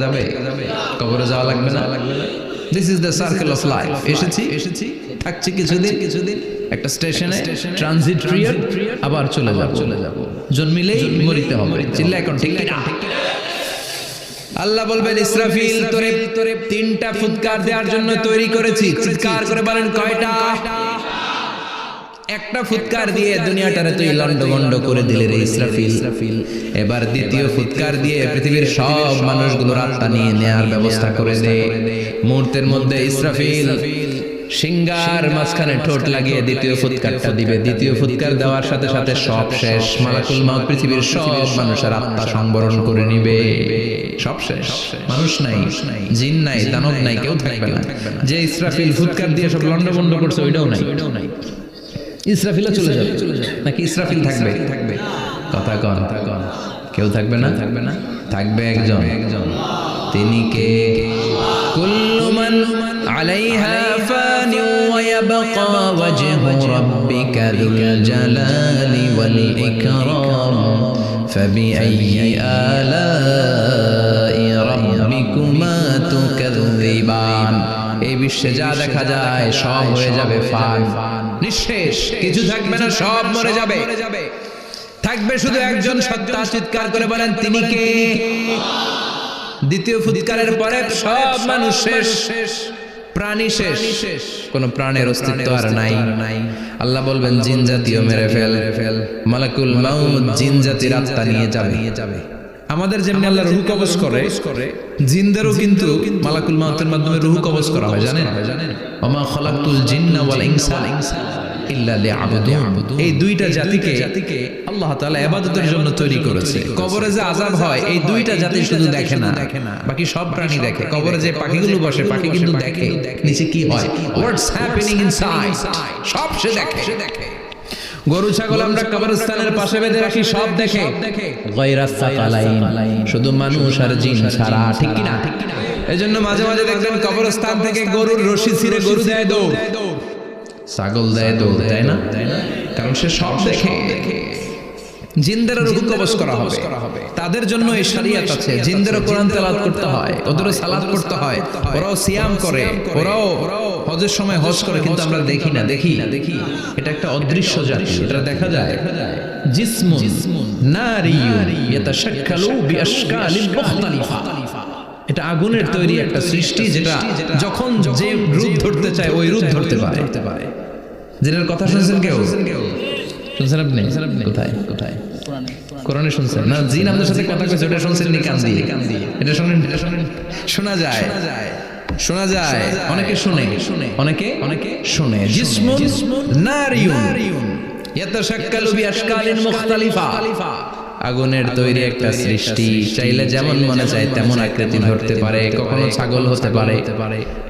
যাবে? কবরে যাওয়া লাগবে না? This is the circle of life. এসেছি থাকছি কিছুদিন, একটা স্টেশনে ট্রানজিট পিরিয়ড, আবার চলে যাব। জন্মিলেই মরিতে হবে। চিল্লা এখন ঠিক না? আল্লাহ বলবেন ইসরাফিল তোরে 3টা ফুৎকার দেওয়ার জন্য তৈরি করেছি। চিৎকার করে বলেন কয়টা? একটা ফুৎকার দিয়ে দুনিয়াটারে তুই লন্ডভন্ড করে দিলে রে ইসরাফিল। এবার দ্বিতীয় ফুৎকার দিয়ে পৃথিবীর সব মানুষগুলোর আত্মা নিয়ে নেয়ার ব্যবস্থা করে দে। মুহূর্তের মধ্যে ইসরাফিল সিংহার মাঝখানে ঠোঁট লাগিয়ে দ্বিতীয় ফুৎকারটা দিবে। দ্বিতীয় ফুৎকার দেওয়ার সাথে সাথে সব শেষ। মালাকুল মাউত পৃথিবীর সব মানুষের আত্মা সংবরণ করে নিবে। সব শেষ, মানুষ নাই, জিন নাই, দানব নাই, কেউ থাকবে না। যে ইসরাফিল ফুৎকার দিয়ে সব লন্ডভন্ড করছে ওইটাও নাই। ইসরাফিলও চলে যাবে নাকি ইসরাফিল থাকবে? কথা কন, কেউ থাকবে না? থাকবে একজন। তিনি কে? কুল্লু মান আলাইহা ফানি ওয়া ইয়াবকা ওয়াজহু রাব্বিকা যুল জালালি ওয়াল ইকরাম ফাবিআইয়ি আলাই রাব্বিকুমা তুকাযযিবান। এই বিশ্বে যা দেখা যায় সব হয়ে যাবে ফান, নিঃশেষ, কিছু থাকবে না, সব মরে যাবে। থাকবে শুধু একজন সত্তা। চিৎকার করে বলেন তিনি কে? দ্বিতীয় ফুৎকারের পরে সব মানুষ শেষ, প্রাণী শেষ, কোন প্রাণের অস্তিত্ব আর নাই। আল্লাহ বলবেন জিন জাতীয় মেরে ফেল। মালাকুল মাউত জিন জাতির আত্মা নিয়ে যাবে। আমাদের যেমনি আল্লাহ রূহ কবজ করে, জিনদেরও কিন্তু মালাকুল মাউতের মাধ্যমে রূহ কবজ করা হয়। জানেন? ওমা খালাকতুল জিন্না ওয়াল ইনসা ইল্লা লিয়াবুদুন। এই দুইটা জাতিকে আল্লাহ তাআলা ইবাদতের জন্য তৈরি করেছে। কবরে যে আযাব হয় এই দুইটা জাতি শুধু দেখে না, বাকি সব প্রাণী দেখে। কবরে যে পাখিগুলো বসে, পাখি কিন্তু দেখে নিচে কি হয়, হোয়াটস হ্যাপেনিং ইনসাইড, সব সে দেখে। গরু ছাগল আমরা কবরস্থানের পাশে বেঁধে রাখি, সব দেখে। গায়রাস সাকালাইন, শুধু মানুষ আর জিন ছাড়া, ঠিক কি না? এজন্য মাঝে মাঝে দেখবেন কবরস্থান থেকে গরুর রশি ছিঁড়ে গরু দেয় দৌড়, ছাগল দেয় দৌড়, তাই না? কারণ সে সব দেখে। জিনদেরও রূহ কবজ করা হবে, তাদের জন্য এই শরীয়ত আছে। জিনদেরও কোরআন তেলাওয়াত করতে হয়, ওদেরও সালাত করতে হয়, ওরাও সিয়াম করে, ওরাও হজের সময় হজ করে, কিন্তু আমরা দেখি না। এটা একটা অদৃশ্য জাতি, এটা দেখা যায়। জিসমুন নারিয়ুন ইয়াতাশাক্কালু বিআশকালিন মুখতালিফা। এটা আগুনের তৈরি একটা সৃষ্টি, যেটা যখন যে রূপ ধরতে চায় ওই রূপ ধরতে পারে। যেটার কথা শুনছেন কেউ? শুনছেন আপনি? কোথায়? কোরআনে শুনছেন না? জিন আপনার সাথে কথা কইছে, ওটা শুনছেন নি কান দিয়ে? এটা শুনেন, শোনা যায়। অনেকে শুনে। জিসমুন নারিয়ুন ইয়াতাশাক্কালু বিআশকালিন মুখতালিফা। আগুনের তৈরি একটা সৃষ্টি, চাইলে যেমন মনে চায় তেমন আকৃতি ধরতে পারে। কখনো ছাগল হতে পারে,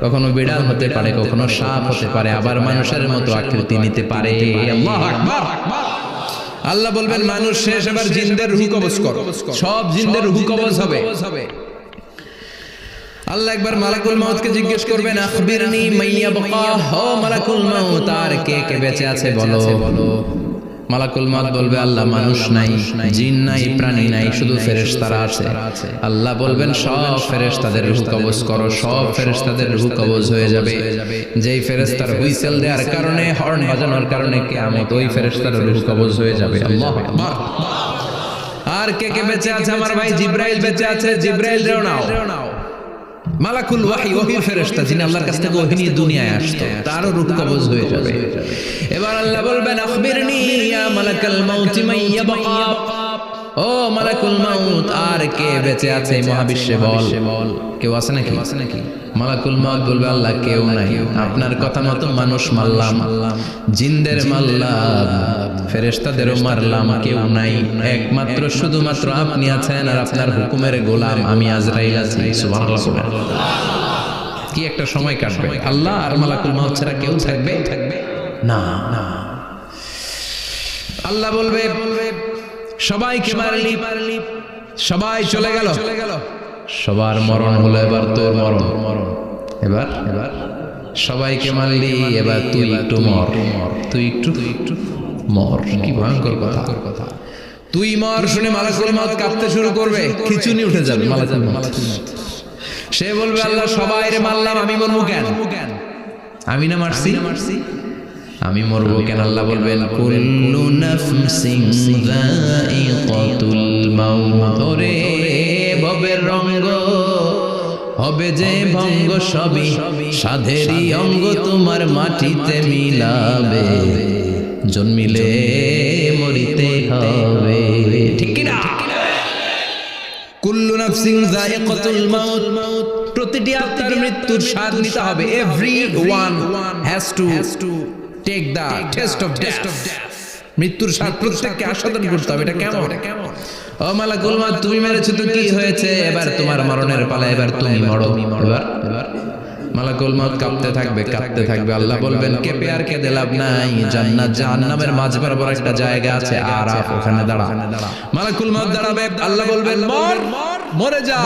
কখনো বিড়াল হতে পারে, কখনো সাপ হতে পারে, আবার মানুষের মতো আকৃতি নিতে পারে। আল্লাহু আকবার। আল্লাহ বলবেন মানুষ শেষ, এবার জিনদের রূহ কবজ কর। সব জিনদের রূহ কবজ হবে। আল্লাহ একবার মালাকুল মাউতকে জিজ্ঞেস করবেন, আখবিরনি মাইয়াবকা, ও মালাকুল মাউত, আর কে কে বেঁচে আছে বলো। মালাকুল মাউত বলবে আল্লাহ মানুষ নাই, জিন নাই, প্রাণী নাই, শুধু ফেরেশতারা আছে। আল্লাহ বলবেন সব ফেরেশতাদের রূহ কবজ করো। সব ফেরেশতাদের রূহ কবজ হয়ে যাবে। যেই ফেরেশতার হুইসেল দেওয়ার কারণে, হর্ন বাজানোর কারণে কিয়ামত, ওই ফেরেশতার রূহ কবজ হয়ে যাবে। আল্লাহু আকবার। আর কে কে বেঁচে আছে? আমার ভাই জিবরাইল বেঁচে আছে, জিবরাইল রেও নাও। মালাকুল ওয়াহি, ওহির ফেরেশতা, যিনি আল্লাহর কাছ থেকে ওহী নিয়ে দুনিয়ায় আসতো, তারও রূহ কবজ হয়ে যাবে। এবার আল্লাহ বলবেন আখবিরনি ইয়া মালাকাল মাউত মাইয়াবকা, ও মালাকুল মাউত, আর কে বেঁচে আছে মহাবিশ্বে বল। কেউ আছে নাকি? মালাকুল মাউত বলবে আল্লাহ কেউ নাই। আপনার কথা মতো মানুষ মারলাম, জিনদের মারলাম, ফেরেশতাদেরও মারলাম, কেউ নাই। একমাত্র শুধুমাত্র আপনি আছেন, আর আপনার হুকুমের গোলাম আমি আজরাইল আছি। সুবহানাল্লাহ। কি একটা সময় কাটবে। আল্লাহ আর মালাকুল মাউত ছাড়া কেউ থাকবে না। আল্লাহ বলবে সবাইকে মারলি, সবাই চলে গেল, সবার মরণ হলো, এবার তোর মরণ। এবার সবাইকে মারলি, এবার তুই একটু মর, তুই একটু মর। কি ভয়ঙ্কর কথা। তুই মর শুনে মালাকুল মাউত কাঁপতে শুরু করবে, খিচুনি উঠে যাবে মালাকুল মাউত। সে বলবে আল্লাহ সবাইরে মারলাম, আমি মরবো কেন? আমি না মারছি, আমি মরবো কেন? আল্লাহ বলবেন কুল্লু নাফসিন যায়িকাতুল মাউত। ওরে ভবের রঙ্গ হবে যে ভঙ্গ, সবই সাধেরই অঙ্গ তোমার মাটিতে মিলাবে, জন্মিলে মরিতে হবে। ঠিক কি না? কুল্লু নাফসিন যায়িকাতুল মাউত, প্রতিটি আত্মার মৃত্যুর স্বাদ নিতে হবে। Everyone has to take the taste of death. মৃত্যুর স্বাদ প্রত্যেককে আস্বাদন করতে হবে। এটা কেমন? ও মালাকুল মউত, তুমি মেরেছো তো কি হয়েছে? এবার তোমার মরণের পালা, এবার তুমি মরো। এবার মালাকুল মউত কাঁপতে থাকবে। আল্লাহ বলবেন কেঁপে আর কেঁদে লাভ নাই, জান্নাত জাহান্নামের মাঝ বরাবর একটা জায়গা আছে, আরাফ, ওখানে দাঁড়া। মালাকুল মউত দাঁড়াবে, আল্লাহ বলবেন মরে যা।